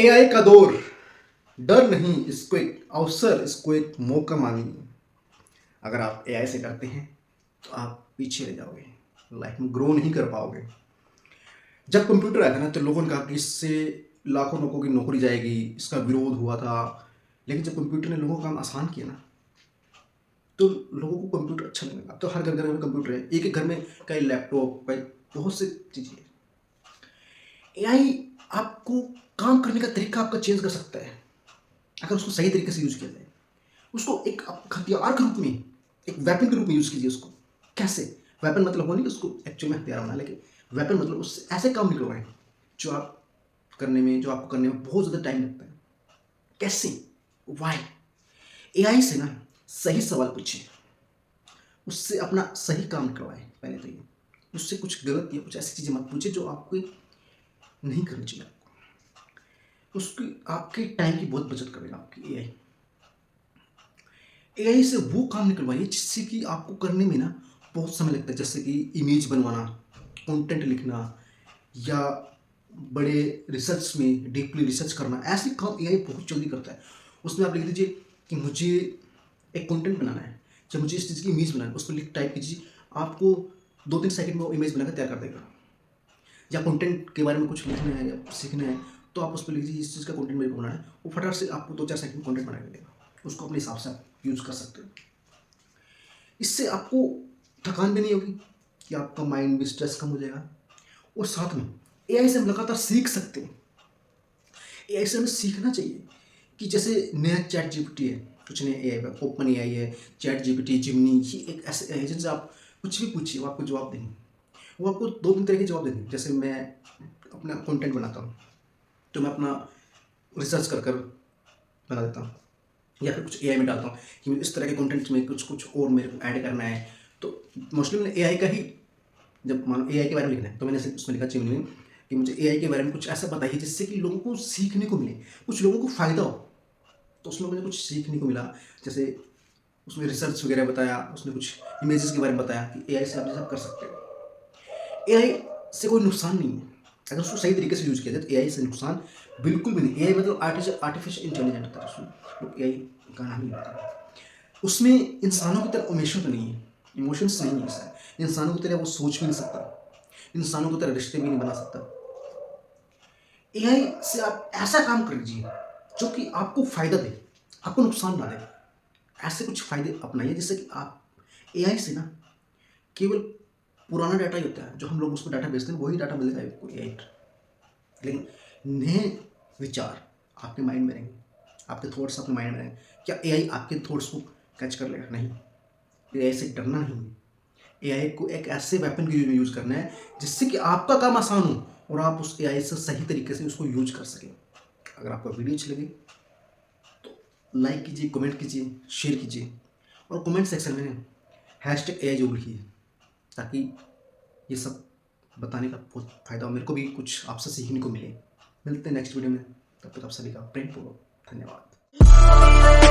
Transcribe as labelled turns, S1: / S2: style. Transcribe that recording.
S1: AI का दौर, डर नहीं इसको एक अवसर, इसको एक मौका मानिए। अगर आप एआई से डरते हैं तो आप पीछे रह जाओगे, लाइफ में ग्रो नहीं कर पाओगे। जब कंप्यूटर आया था ना तो लोगों ने कहा कि इससे लाखों लोगों की नौकरी जाएगी, इसका विरोध हुआ था। लेकिन जब कंप्यूटर ने लोगों का काम आसान किया ना तो लोगों को कंप्यूटर अच्छा लगने लगा। तो हर घर घर में कंप्यूटर है, एक एक घर में कई लैपटॉप, कई बहुत सी चीज़ें। एआई आपको काम करने का तरीका आपका चेंज कर सकता है अगर उसको सही तरीके से यूज किया जाए। उसको एक आप हथियार के रूप में, एक वेपन के रूप में यूज कीजिए उसको। कैसे? वेपन मतलब वो नहीं कि उसको एक्चुअल में हथियार बना, लेकिन वेपन मतलब उससे ऐसे काम निकलवाएं जो आपको करने में बहुत ज़्यादा टाइम लगता है। कैसे? वाई? एआई से ना सही सवाल पूछिए, उससे अपना सही काम निकलवाएं। पहले तो ये उससे कुछ गलत या कुछ ऐसी चीज़ें मत पूछिए जो आपको नहीं करनी चाहिए। आपको उसकी आपके टाइम की बहुत बचत करेगा आपकी एआई। एआई से वो काम निकलवाइए जिससे कि आपको करने में ना बहुत समय लगता है, जैसे कि इमेज बनवाना, कंटेंट लिखना, या बड़े रिसर्च में डीपली रिसर्च करना। ऐसे काम एआई बहुत जल्दी करता है। उसमें आप लिख दीजिए कि मुझे एक कंटेंट बनाना है या मुझे इस चीज़ की इमेज बनाना है, उस पर लिख टाइप कीजिए, आपको 2-3 सेकंड में वो इमेज बनाकर तैयार कर देगा। या कंटेंट के बारे में कुछ लिखना है या सीखना है तो आप उस पर लिख दीजिए इस चीज़ का कंटेंट मेरे को बनाना है, वो फटाफट से आपको 2-4 सेकंड में कंटेंट बना के देगा। उसको अपने हिसाब से आप यूज़ कर सकते हो। इससे आपको थकान भी नहीं होगी कि आपका माइंड भी, स्ट्रेस कम हो जाएगा। और साथ में एआई से हम लगातार सीख सकते हैं। एआई से हमें सीखना चाहिए कि जैसे नया चैट जीपीटी है, कुछ नया एआई है, ओपन एआई है, चैट जीपीटी, जिमनी, ये एक ऐसे है जिनसे आप कुछ भी पूछिए वो आपको जवाब देंगे। वो आपको 2-3 तरह के जवाब देंगे। जैसे मैं अपना कंटेंट बनाता हूँ तो मैं अपना रिसर्च कर बना देता हूँ, या फिर कुछ एआई में डालता हूँ कि मुझे इस तरह के कंटेंट में कुछ और मेरे को ऐड करना है। तो मोस्टली मैंने एआई का ही, जब मानो एआई के बारे में लिखना है तो मैंने उसमें लिखा जिमनी में कि मुझे एआई के बारे में कुछ ऐसा बताइए जिससे कि लोगों को सीखने को मिले, कुछ लोगों को फ़ायदा हो। तो उसमें मुझे कुछ सीखने को मिला। जैसे उसमें रिसर्च वगैरह बताया, उसने कुछ इमेजेस के बारे में बताया कि एआई से आप ये सब कर सकते हो। एआई से कोई नुकसान नहीं है अगर उसको सही तरीके से यूज किया जाए। तो एआई से नुकसान बिल्कुल भी नहीं। एआई मतलब आर्टिफिशियल इंटेलिजेंट होता है, उसमें लोग एआई का नाम ही होता है। उसमें इंसानों की तरह इमोशन तो नहीं है, इमोशंस नहीं है इसमें। इंसानों की तरह वो सोच भी नहीं सकता, इंसानों की तरह रिश्ते भी नहीं बना सकता। एआई से आप ऐसा काम कर लीजिए जो कि आपको फायदा दे, आपको नुकसान ना दे। ऐसे कुछ फायदे अपनाइए जिससे कि आप एआई से ना केवल पुराना डाटा ही होता है जो हम लोग उसको डाटा भेजते हैं, वही डाटा मिलेगा आपको एआई। लेकिन नए विचार आपके माइंड में रहेंगे, आपके थॉट्स आपके माइंड में रहेंगे। क्या एआई आपके थॉट्स को कैच कर लेगा? नहीं। एआई से डरना नहीं है। एआई को एक ऐसे वेपन के में यूज़ करना है जिससे कि आपका काम आसान हो और आप उस एआई से सही तरीके से उसको यूज कर सकें। अगर आपको वीडियो अच्छी लगे तो लाइक कीजिए, कमेंट कीजिए, शेयर कीजिए, और कमेंट सेक्शन में #एआई जरूर लिखिए ताकि ये सब बताने का बहुत फ़ायदा हो, मेरे को भी कुछ आपसे सीखने को मिले। मिलते हैं नेक्स्ट वीडियो में, तब तक आप सभी का प्रेमपूर्वक धन्यवाद।